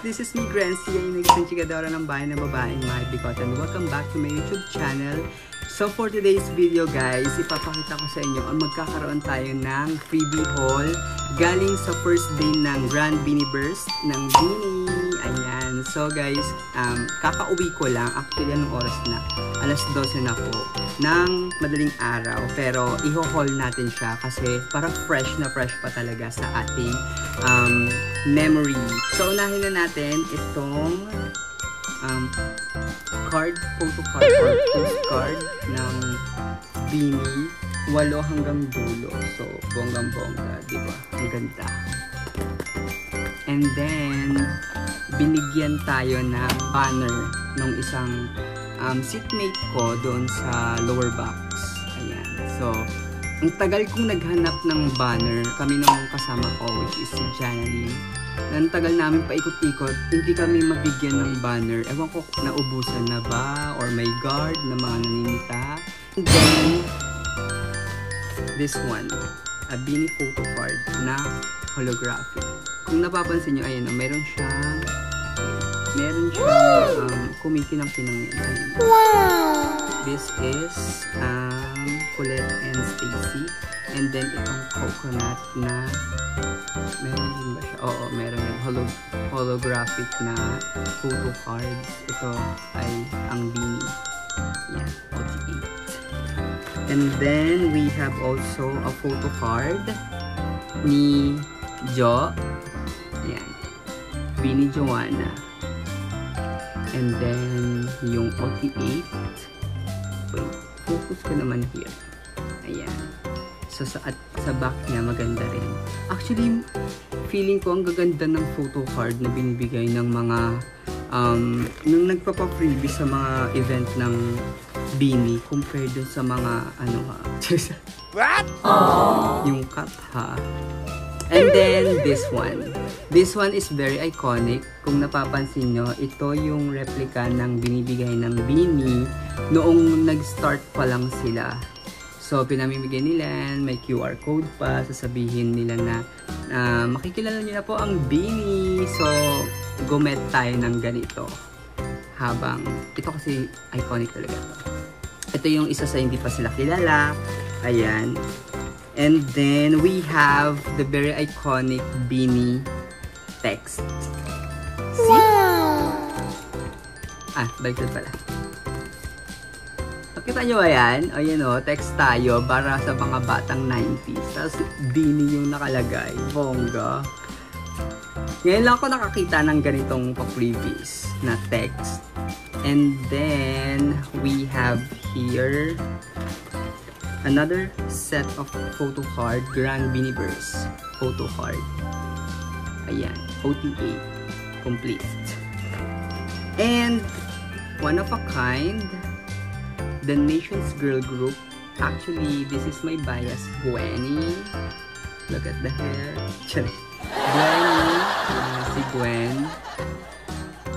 This is me, Grancy, yung naging chikadora ng bahay na babaeng may bikotan. Welcome back to my YouTube channel. So for today's video guys, ipapakita ko sa inyo ang magkakaroon tayo ng freebie haul galing sa first day ng Grand Beanie Burst ng Beanie. Ayan. So guys, kakauwi ko lang. Actually, anong oras na? Alas 12 na po ng madaling araw. Pero iho-haul natin siya kasi para fresh na fresh pa talaga sa ating memory. So unahin na natin itong photo card or postcard ng Beanie, 8 hanggang dulo. So, bonggang-bongga, di ba? Ang ganda. And then, binigyan tayo ng banner ng isang seatmate ko doon sa lower box. Ayan. So, ang tagal kong naghanap ng banner, kami nung kasama ko, which is si Janalyn. Ang tagal namin paikot-ikot, hindi kami mabigyan ng banner. Ewan ko, naubusan na ba? Or may guard na mga naninita. And then, this one, a Beanie photo card na holographic. Kung napapansin nyo, ayan, meron siyang kumikinang-kinang yan. Wow! This is Colette and Stacy. And then, itong coconut na meron din ba siya? Oo, meron yung holographic na photo cards. Ito ay ang Beanie. Yan, 48. And then, we have also a photo card ni Jo. Yan. Beanie Joanna. And then, yung 48. Wait, focus ka naman here. Ayan. So, sa back niya, maganda rin. Actually, feeling ko ang gaganda ng photo card na binibigay ng mga nung nagpapa-freebie sa mga event ng Beanie compared dun sa mga what? Yung cup ha. And then, this one. This one is very iconic. Kung napapansin nyo, ito yung replica ng binibigay ng Beanie noong nag-start pa lang sila. So, pinamimigay nila, may QR code pa, sasabihin nila na makikilala nyo na po ang Beanie. So, gumet tayo ng ganito. Habang, ito kasi iconic talaga to. Ito yung isa sa hindi pa sila kilala. Ayan. And then, we have the very iconic Beanie text. See? Wow! Baliktad pala. Kita nyo ba yan? Ayan o, text tayo para sa mga batang 90s. Tapos, Beanie yung nakalagay. Bongga. Ngayon lang ako nakakita ng ganitong pa-freebies na text. And then, we have here another set of photo card. Grand Beanie Burst photo card. Ayan, OTA. Complete. And, one of a kind, the Nations Girl Group. Actually, this is my bias, Gwenny. Look at the hair. Gwenny. Si Gwen.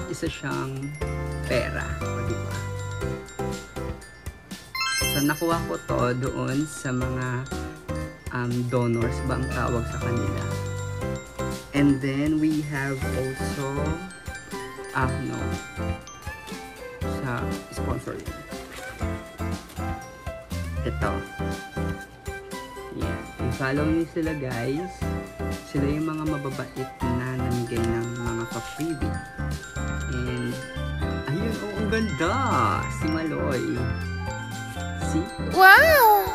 Isa siyang pera. Diba? So, nakuha ko to doon sa mga donors ba ang tawag sa kanila. And then, we have also sa sponsor yun. Ito. Yeah. I-follow nyo sila guys. Sila yung mga mababait na namigay ng mga pa-freebie. And, ayun, ang ganda! Si Maloy. Si? Wow!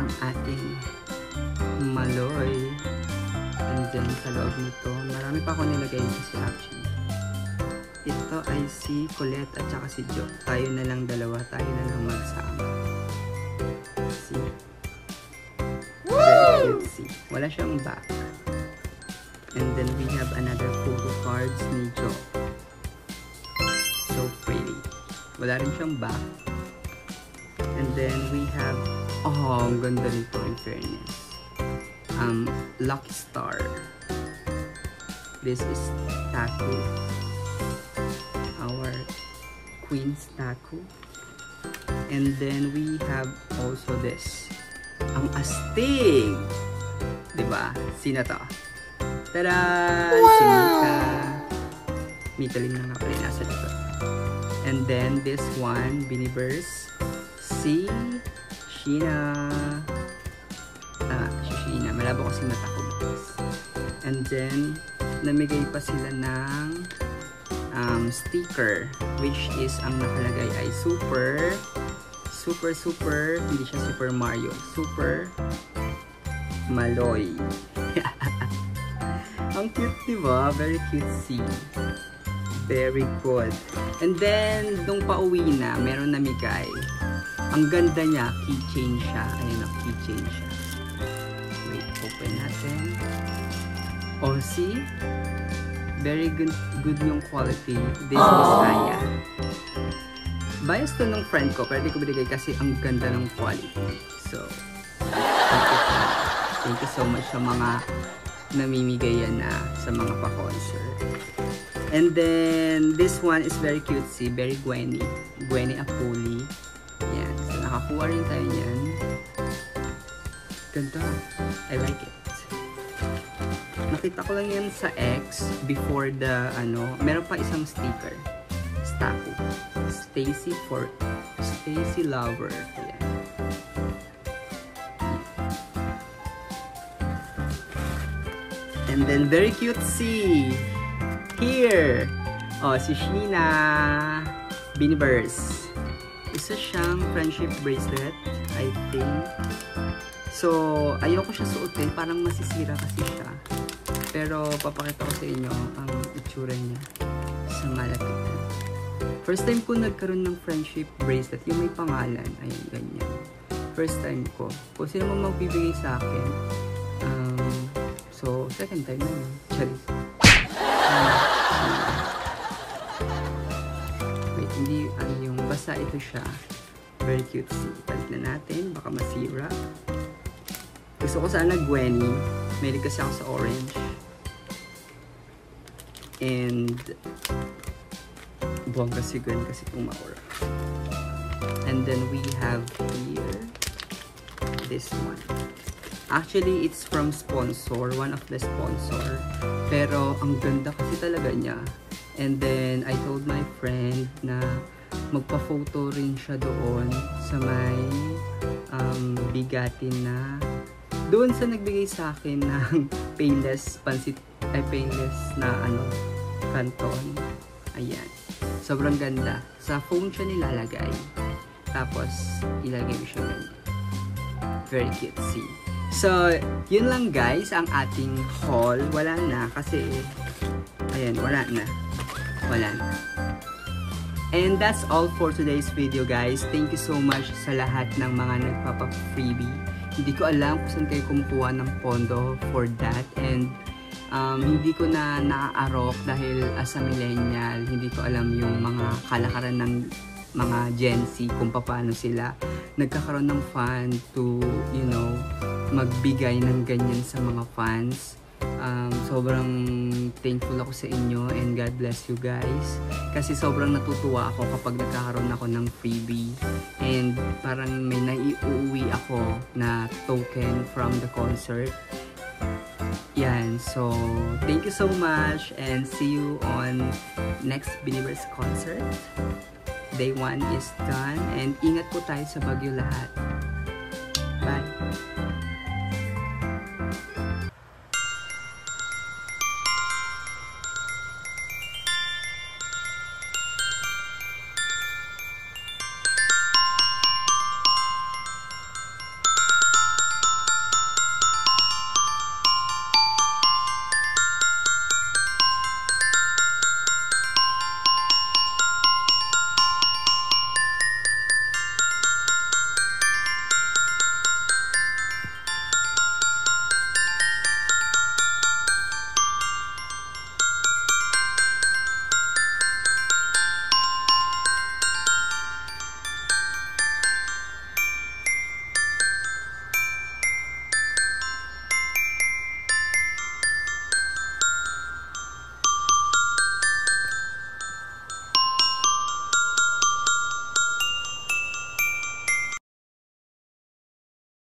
Ang ating Maloy. And then, sa loob nito, marami pa ako nilagay sa actually. Ito ay si Colette at saka si Jo. Tayo na lang dalawa. Tayo na lang magsama. Very cute. Wala siyang back. And then we have another photo cards ni Jo. So pretty. Wala rin siyang back. And then we have, ang ganda nito in fairness. Lucky Star. This is Taku. Our Queen's Taku. And then we have also this. Ang astig! Diba? Sino to? Tada! Wow! Si Mika. Mitalim na nga pala nasa dito. And then this one, Biniverse, si Sheena. Si Sheena. Malabo kasi mata ko, guys. And then, namigay pa sila ng sticker, which is ang nakalagay ay super, hindi siya Super Mario, Super Maloy. Ang cute, diba? Very cutesy. Very good. And then, nung pauwi na, meron namigay. Ang ganda niya, keychain siya. Ayan, keychain siya. Wait, open natin. Oh, see? Very good yung quality. This is Aya. Bias to ng friend ko, pero di ko binigay kasi ang ganda ng quality. So, thank you so much sa mga namimigay yan na sa mga pa-concert. And then, this one is very cutesy, very Gwenny. Gwenny Apoli. Yan. So, nakakuha rin tayo yan. Ganda. I like it. Nakita ko lang yan sa X before the, meron pa isang sticker. Staku. Stacy Lover. Ayan. And then, very cutesy. Here. Oh, si Sheena. Biniverse. Isa siyang friendship bracelet, I think. So, ayoko siya suotin. Parang masisira kasi siya. Pero, papakita ko sa inyo ang itsura niya sa malapitan. First time ko nagkaroon ng friendship bracelet, yung may pangalan. Ayun, ganyan. First time ko. Kung sino mo magbibigay sa akin. So, second time na yun. Charis. Wait, hindi, yung basta ito siya. Very cute. Palit na natin. Baka masira. Gusto ko sana Gwenny. Meron kasi ako sa orange. And buwang kasi Gwen kasi itong maura. And then we have here this one. Actually, it's from sponsor. One of the sponsor. Pero ang ganda kasi talaga niya. And then I told my friend na magpa-photo rin siya doon sa may bigatin na doon sa nagbigay sa akin ng painless na canton. Ayan. Sobrang ganda. Sa phone siya nilalagay. Tapos, ilagay mo siya ganyan. Very cutesy. So, yun lang guys, ang ating haul. Wala na kasi, ayan, wala na. And that's all for today's video guys. Thank you so much sa lahat ng mga nagpapa-freebie. Hindi ko alam kung saan kayo kumukuha ng pondo for that. And hindi ko na naaarok dahil as a millennial, hindi ko alam yung mga kalakaran ng mga Gen Z kung paano sila nagkakaroon ng fund to, magbigay ng ganyan sa mga fans. Sobrang thankful ako sa inyo and God bless you guys. Kasi sobrang natutuwa ako kapag nagkakaroon ako ng freebie. And parang may naiuwi ako na token from the concert. Yan, so thank you so much and see you on next Biniverse concert. Day 1 is done and ingat po tayo sa Baguio lahat. Bye!